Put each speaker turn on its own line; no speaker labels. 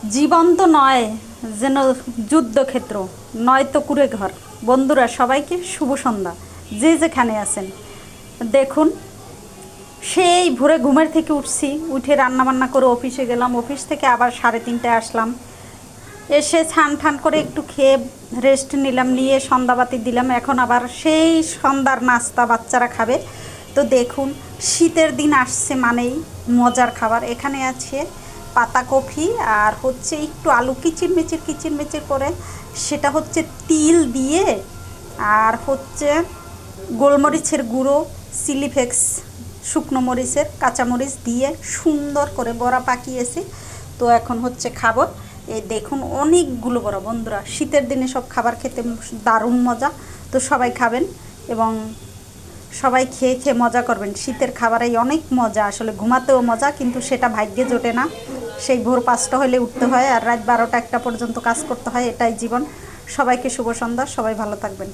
জীবন্ত নয় যেন যুদ্ধক্ষেত্র, নয়তো কুঁড়ে ঘর। বন্ধুরা, সবাইকে শুভ সন্ধ্যা, যে যেখানে আছেন। দেখুন, সেই ভোরে ঘুমের থেকে উঠছি, উঠে রান্নাবান্না করে অফিসে গেলাম, অফিস থেকে আবার 3:30টায় আসলাম, এসে ছান ঠান করে একটু খেয়ে রেস্ট নিলাম, নিয়ে সন্ধ্যাবাতি দিলাম। এখন আবার সেই সন্ধ্যার নাস্তা বাচ্চারা খাবে। তো দেখুন, শীতের দিন আসছে মানেই মজার খাবার। এখানে আছে পাতাকপি, আর হচ্ছে একটু আলু কিচিরমিচির করে, সেটা হচ্ছে তিল দিয়ে, আর হচ্ছে গোলমরিচের গুঁড়ো, চিলি ফ্লেক্স, শুকনো মরিচের কাঁচামরিচ দিয়ে সুন্দর করে বড়া পাকিয়েছি। তো এখন হচ্ছে খাবো। এই দেখুন, অনেকগুলো বড়া। বন্ধুরা, শীতের দিনে সব খাবার খেতে দারুণ মজা। তো সবাই খাবেন এবং সবাই খেয়ে খেয়ে মজা করবেন। শীতের খাবারেই অনেক মজা, আসলে ঘুমাতেও মজা, কিন্তু সেটা ভাগ্যে জোটে না। সেই ভোর 5টা হলে উঠতে হয়, আর রাত 12টা 1টা পর্যন্ত কাজ করতে হয়, এটাই জীবন। সবাইকে শুভ সন্ধ্যা, সবাই ভালো থাকবেন।